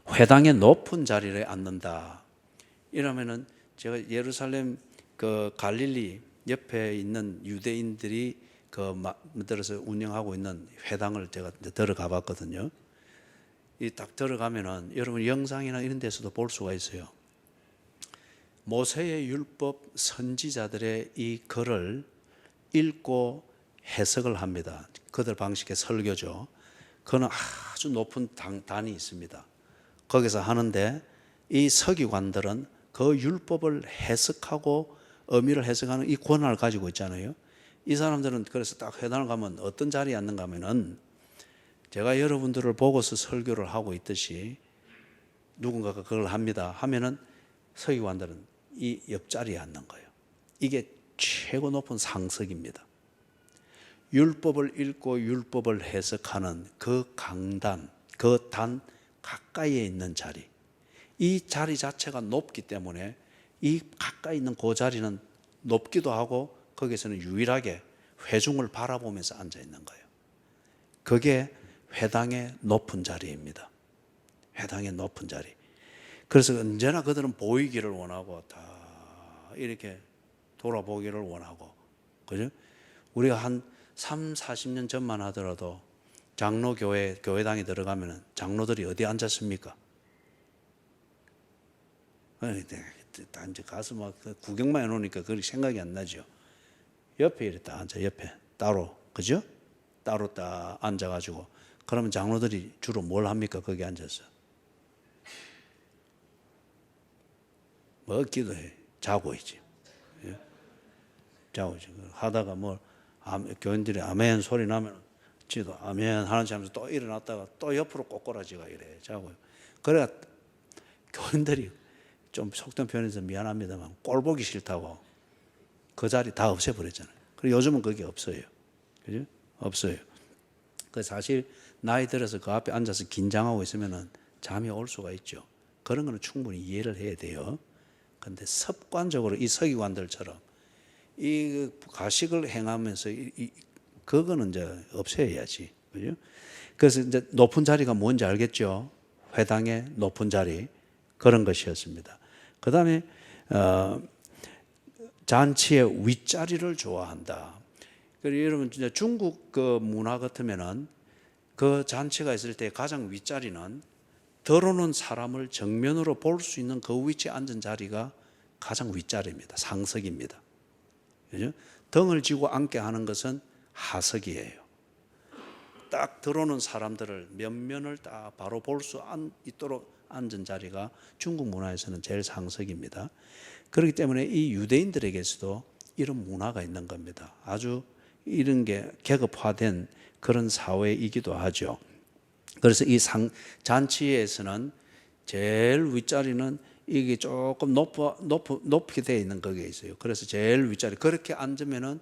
회당의 높은 자리에 앉는다. 이러면은 제가 예루살렘 그 갈릴리 옆에 있는 유대인들이 그 만들어서 운영하고 있는 회당을 제가 들어가 봤거든요. 이 딱 들어가면은 여러분 영상이나 이런 데서도 볼 수가 있어요. 모세의 율법 선지자들의 이 글을 읽고 해석을 합니다. 그들 방식의 설교죠. 그는 아주 높은 단이 있습니다. 거기서 하는데 이 서기관들은 그 율법을 해석하고 의미를 해석하는 이 권한을 가지고 있잖아요. 이 사람들은 그래서 딱 회당을 가면 어떤 자리에 앉는가 하면은 제가 여러분들을 보고서 설교를 하고 있듯이 누군가가 그걸 합니다. 하면은 서기관들은 이 옆자리에 앉는 거예요. 이게 최고 높은 상석입니다. 율법을 읽고 율법을 해석하는 그 강단, 그 단 가까이에 있는 자리. 이 자리 자체가 높기 때문에 이 가까이 있는 그 자리는 높기도 하고 거기서는 유일하게 회중을 바라보면서 앉아 있는 거예요. 그게 회당의 높은 자리입니다. 회당의 높은 자리. 그래서 언제나 그들은 보이기를 원하고 다 이렇게 돌아보기를 원하고, 그죠? 우리가 한 3, 40년 전만 하더라도 장로교회, 교회당에 들어가면 장로들이 어디 앉았습니까? 다 이제 가서 막 구경만 해놓으니까 그렇게 생각이 안 나죠. 옆에 이렇게 딱 앉아, 옆에. 따로, 그죠? 따로 딱 앉아가지고. 그러면 장로들이 주로 뭘 합니까? 거기 앉아서. 뭐 기도해. 자고 있지. 예? 자고 있지. 하다가 뭐, 교인들이 아멘 소리 나면, 지도 아멘 하는 사람도 또 일어났다가 또 옆으로 꼬꾸라지가 이래. 자고. 그래야 교인들이 좀 속된 표현에서 미안합니다만 꼴 보기 싫다고 그 자리 다 없애버렸잖아요. 그리고 요즘은 그게 없어요. 그죠? 없어요. 그 사실 나이 들어서 그 앞에 앉아서 긴장하고 있으면은 잠이 올 수가 있죠. 그런 거는 충분히 이해를 해야 돼요. 그런데 습관적으로 이 서기관들처럼 이 가식을 행하면서 그거는 이제 없애야지. 그죠? 그래서 이제 높은 자리가 뭔지 알겠죠? 회당의 높은 자리. 그런 것이었습니다. 그 다음에, 잔치의 윗자리를 좋아한다. 그리고 여러분, 진짜 중국 그 문화 같으면은 그 잔치가 있을 때 가장 윗자리는 들어오는 사람을 정면으로 볼 수 있는 그 위치에 앉은 자리가 가장 윗자리입니다. 상석입니다. 그죠? 등을 쥐고 앉게 하는 것은 하석이에요. 딱 들어오는 사람들을 면면을 딱 바로 볼 수 있도록 앉은 자리가 중국 문화에서는 제일 상석입니다. 그렇기 때문에 이 유대인들에게서도 이런 문화가 있는 겁니다. 아주 이런 게 계급화된 그런 사회이기도 하죠. 그래서 이 잔치에서는 제일 윗자리는 이게 조금 높게 되어 있는 거기에 있어요. 그래서 제일 윗자리 그렇게 앉으면은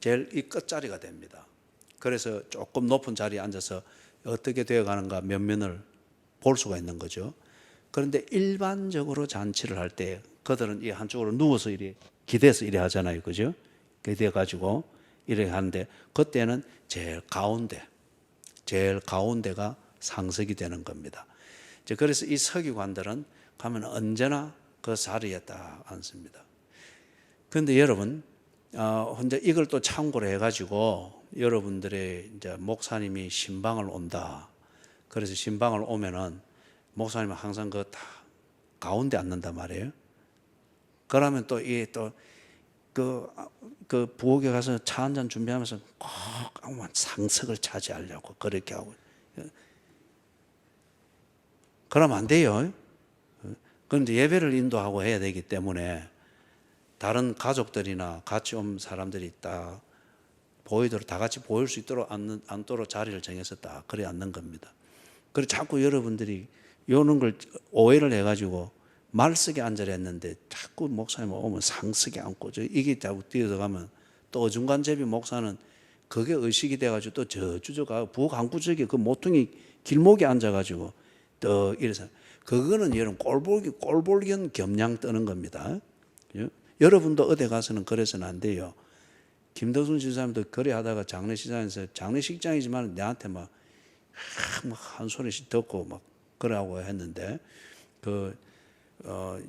제일 이 끝자리가 됩니다. 그래서 조금 높은 자리에 앉아서 어떻게 되어가는가 면면을 볼 수가 있는 거죠. 그런데 일반적으로 잔치를 할 때 그들은 이 한쪽으로 누워서 이래 기대서 이래 하잖아요, 그죠? 기대 가지고 이래 하는데 그때는 제일 가운데가 상석이 되는 겁니다. 그래서 이 서기관들은 가면 언제나 그 자리에 딱 앉습니다. 그런데 여러분, 혼자 이걸 또 참고로 해가지고 여러분들의 이제 목사님이 신방을 온다. 그래서 신방을 오면은 목사님은 항상 그 다 가운데 앉는단 말이에요. 그러면 또 이 또 그 부엌에 가서 차 한 잔 준비하면서 꼭 상석을 차지하려고 그렇게 하고. 그러면 안 돼요. 그런데 예배를 인도하고 해야 되기 때문에 다른 가족들이나 같이 온 사람들이 딱 보이도록 다 같이 보일 수 있도록 앉도록 자리를 정해서 딱 그래 앉는 겁니다. 그리고 자꾸 여러분들이 이런 걸 오해를 해가지고 말석에 앉으려 했는데 자꾸 목사님 오면 상석에 앉고 이게 자꾸 뛰어서 가면 또 어중간제비 목사는 그게 의식이 돼가지고 또 저주저가 부엌 한 구석에 그 모퉁이 길목에 앉아가지고 또 이래서 그거는 여러분 꼴볼견 겸양 떠는 겁니다. 여러분도 어디 가서는 그래서는 안 돼요. 김덕순 지사님도 그래 하다가 장례식장에서 장례식장이지만 내한테 막 한 소리씩 듣고 막 그러고 했는데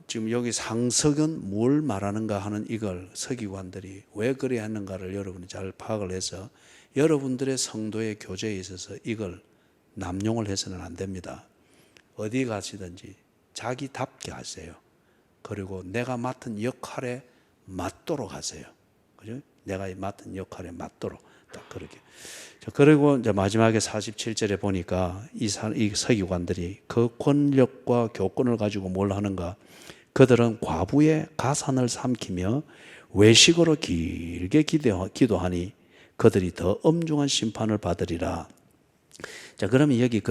지금 여기 상석은 뭘 말하는가 하는 이걸 서기관들이 왜 그래 했는가를 여러분이 잘 파악을 해서 여러분들의 성도의 교제에 있어서 이걸 남용을 해서는 안 됩니다. 어디 가시든지 자기답게 하세요. 그리고 내가 맡은 역할에 맞도록 하세요. 그죠? 내가 맡은 역할에 맞도록 딱 그렇게. 그리고 이제 마지막에 47절에 보니까 이 서기관들이 그 권력과 교권을 가지고 뭘 하는가? 그들은 과부의 가산을 삼키며 외식으로 길게 기도하니 그들이 더 엄중한 심판을 받으리라. 자, 그러면 여기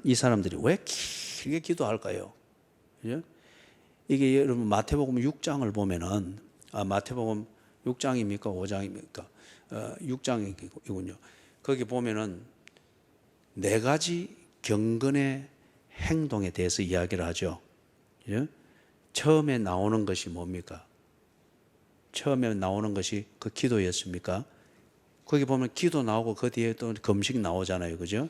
이 사람들이 왜 길게 기도할까요? 그죠? 이게 여러분 마태복음 6장을 보면은 마태복음 6장입니까? 5장입니까? 6장이군요. 거기 보면은 네 가지 경건의 행동에 대해서 이야기를 하죠. 그죠? 처음에 나오는 것이 뭡니까? 처음에 나오는 것이 그 기도였습니까? 거기 보면 기도 나오고 그 뒤에 또 금식 나오잖아요. 그죠?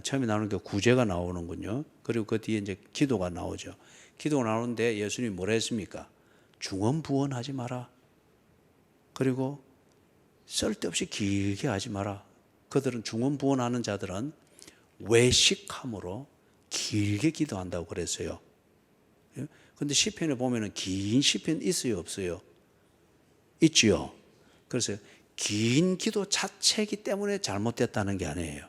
처음에 나오는 게 구제가 나오는군요. 그리고 그 뒤에 이제 기도가 나오죠. 기도가 나오는데 예수님이 뭐라 했습니까? 중언부언하지 마라. 그리고 쓸데없이 길게 하지 마라. 그들은 중언부언하는 자들은 외식함으로 길게 기도한다고 그랬어요. 그런데 시편에 보면은 긴 시편 있어요, 없어요? 있지요. 그래서 긴 기도 자체이기 때문에 잘못됐다는 게 아니에요.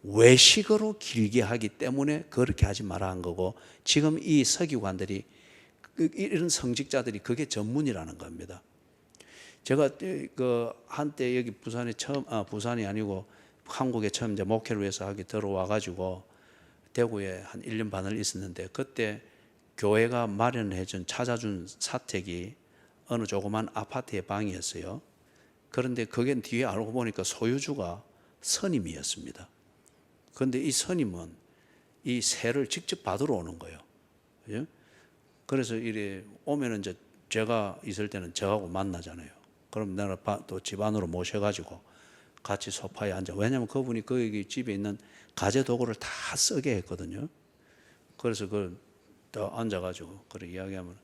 외식으로 길게 하기 때문에 그렇게 하지 마라 한 거고, 지금 이 서기관들이 이런 성직자들이 그게 전문이라는 겁니다. 제가 한때 여기 부산에 부산이 아니고 한국에 처음 이제 목회를 위해서 하게 들어와 가지고 대구에 한 1년 반을 있었는데, 그때 교회가 마련해준 찾아준 사택이 어느 조그만 아파트의 방이었어요. 그런데 그게 뒤에 알고 보니까 소유주가 선임이었습니다. 그런데 이 선임은 이 세를 직접 받으러 오는 거예요. 그죠? 그래서 이래 오면은 이제 제가 있을 때는 저하고 만나잖아요. 그럼 내가 또 집 안으로 모셔가지고 같이 소파에 앉아. 왜냐하면 그분이 거기 집에 있는 가재 도구를 다 쓰게 했거든요. 그래서 그걸 또 앉아가지고 그래 이야기하면,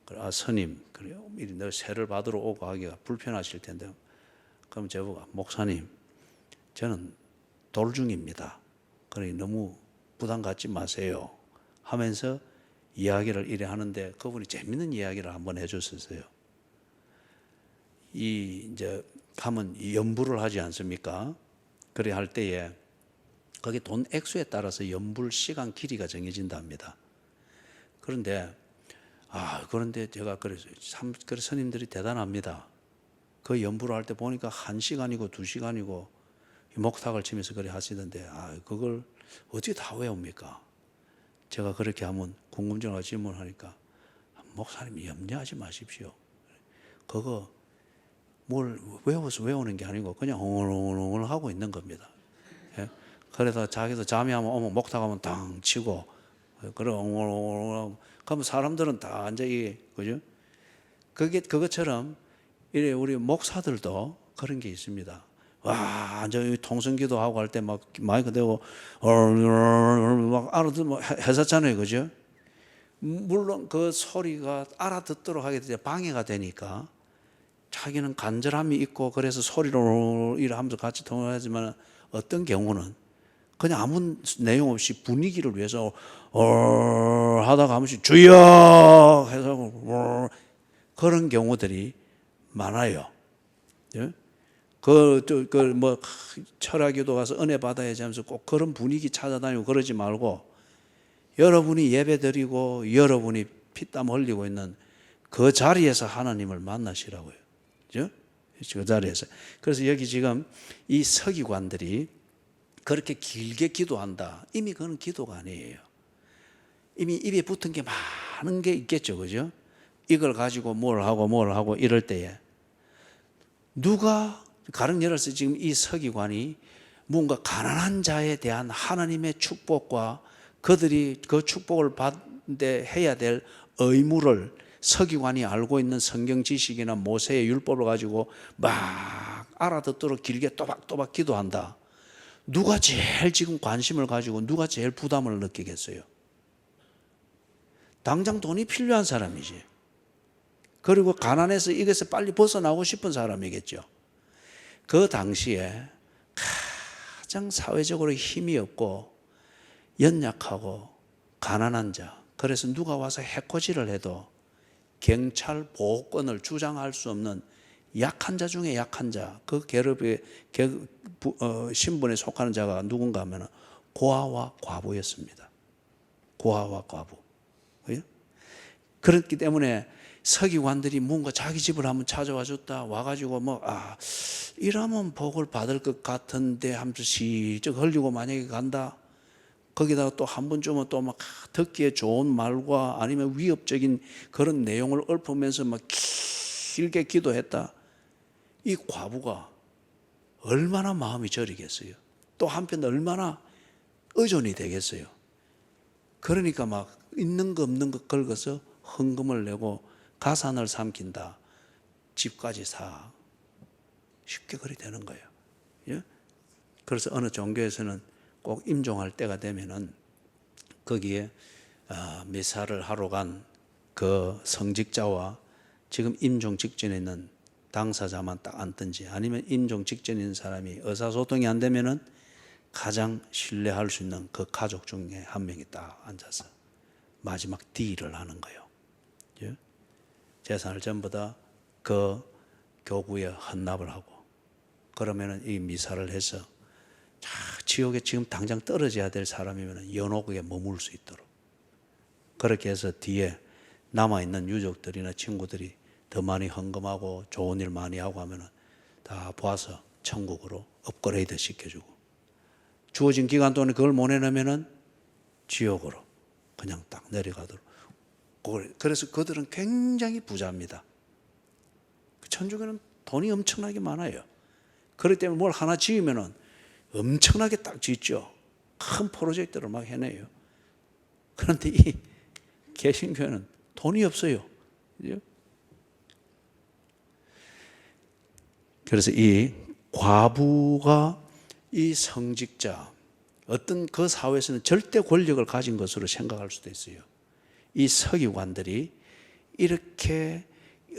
그래, 스님, 그래요. 너 세를 받으러 오고 하기가 불편하실 텐데, 그럼 저보고 목사님, 저는 돌중입니다. 그러니 너무 부담 갖지 마세요 하면서 이야기를 이래 하는데, 그분이 재밌는 이야기를 한번 해줬었어요. 이제 가면 연부를 하지 않습니까? 그래 할 때에 거기 돈 액수에 따라서 연불 시간 길이가 정해진답니다. 그런데 제가 그래서 참 스님들이 대단합니다. 그 연부를 할 때 보니까 1시간이고 2시간이고 목탁을 치면서 그래 하시던데, 그걸 어떻게 다 외웁니까? 제가 그렇게 하면 궁금증을 질문하니까, 목사님이 염려하지 마십시오. 그거 뭘 외워서 외우는 게 아니고 그냥 엉엉엉 하고 있는 겁니다. 예? 그래서 자기도 잠이 한번 오면 목탁 하면 당 치고, 그래 옹옹옹 그러면 사람들은 다 완전히 그죠? 그것처럼 이래 우리 목사들도 그런 게 있습니다. 와, 완전 통성기도 하고 할 때 막 마이크 대고 막 알아듣 뭐 했었잖아요, 그죠? 물론 그 소리가 알아듣도록 하게 되자 방해가 되니까 자기는 간절함이 있고 그래서 소리로 일하면서 같이 통화하지만 어떤 경우는 그냥 아무 내용 없이 분위기를 위해서 하다가 한 번씩 주여 해서 그런 경우들이 많아요. 예? 뭐 철학교도 가서 은혜 받아야지 하면서 꼭 그런 분위기 찾아다니고 그러지 말고 여러분이 예배 드리고 여러분이 피땀 흘리고 있는 그 자리에서 하나님을 만나시라고요. 그죠? 그 자리에서. 그래서 여기 지금 이 서기관들이 그렇게 길게 기도한다. 이미 그건 기도가 아니에요. 이미 입에 붙은 게 많은 게 있겠죠. 그죠? 이걸 가지고 뭘 하고 이럴 때에 누가 가령 열어서 지금 이 서기관이 뭔가 가난한 자에 대한 하나님의 축복과 그들이 그 축복을 받는데 해야 될 의무를 서기관이 알고 있는 성경 지식이나 모세의 율법을 가지고 막 알아듣도록 길게 또박또박 기도한다. 누가 제일 지금 관심을 가지고 누가 제일 부담을 느끼겠어요? 당장 돈이 필요한 사람이지. 그리고 가난해서 이것에 빨리 벗어나고 싶은 사람이겠죠. 그 당시에 가장 사회적으로 힘이 없고 연약하고 가난한 자, 그래서 누가 와서 해코지를 해도 경찰 보호권을 주장할 수 없는 약한 자 중에 약한 자, 그 계급의 신분에 속하는 자가 누군가 하면 고아와 과부였습니다. 고아와 과부. 그렇기 때문에 서기관들이 뭔가 자기 집을 한번 찾아와 줬다 와가지고 이러면 복을 받을 것 같은데 하면서 시적 흘리고 만약에 간다. 거기다가 또 한 번쯤은 또 막 듣기에 좋은 말과 아니면 위협적인 그런 내용을 읊으면서 막 길게 기도했다. 이 과부가 얼마나 마음이 저리겠어요. 또 한편 얼마나 의존이 되겠어요. 그러니까 막 있는 거 없는 거 긁어서 헌금을 내고 가산을 삼킨다. 집까지 사. 쉽게 그리 되는 거예요. 예? 그래서 어느 종교에서는 꼭 임종할 때가 되면은 거기에 미사를 하러 간 그 성직자와 지금 임종 직전에 있는 당사자만 딱 앉든지 아니면 임종 직전에 있는 사람이 의사소통이 안 되면은 가장 신뢰할 수 있는 그 가족 중에 한 명이 딱 앉아서 마지막 딜을 하는 거예요. 예? 재산을 전부 다 그 교구에 헌납을 하고 그러면은 이 미사를 해서 지옥에 지금 당장 떨어져야 될 사람이면 연옥에 머물 수 있도록 그렇게 해서 뒤에 남아있는 유족들이나 친구들이 더 많이 헌금하고 좋은 일 많이 하고 하면은 다 보아서 천국으로 업그레이드 시켜주고 주어진 기간 동안에 그걸 못 해내면은 지옥으로 그냥 딱 내려가도록. 그래서 그들은 굉장히 부자입니다. 천주교는 돈이 엄청나게 많아요. 그렇기 때문에 뭘 하나 지으면은 엄청나게 딱 짓죠. 큰 프로젝트를 막 해내요. 그런데 이 개신교는 돈이 없어요. 그래서 이 과부가 이 성직자, 어떤 그 사회에서는 절대 권력을 가진 것으로 생각할 수도 있어요. 이 서기관들이 이렇게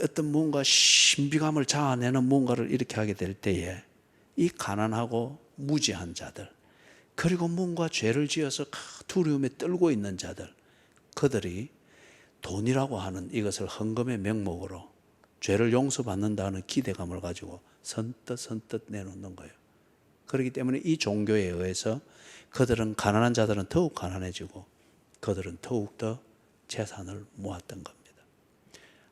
어떤 뭔가 신비감을 자아내는 뭔가를 이렇게 하게 될 때에 이 가난하고 무지한 자들, 그리고 뭔가 죄를 지어서 두려움에 떨고 있는 자들, 그들이 돈이라고 하는 이것을 헌금의 명목으로 죄를 용서받는다는 기대감을 가지고 선뜻 내놓는 거예요. 그렇기 때문에 이 종교에 의해서 그들은 가난한 자들은 더욱 가난해지고 그들은 더욱더 재산을 모았던 겁니다.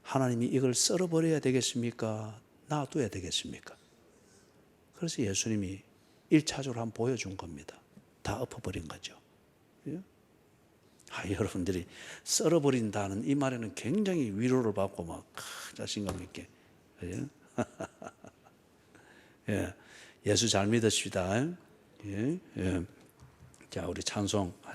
하나님이 이걸 썰어버려야 되겠습니까? 놔둬야 되겠습니까? 그래서 예수님이 1차적으로 한번 보여준 겁니다. 다 엎어버린 거죠. 여러분들이 썰어버린다는 이 말에는 굉장히 위로를 받고 막 자신감 있게. 예. 예수 잘 믿으십시다. 예. 예. 자, 우리 찬송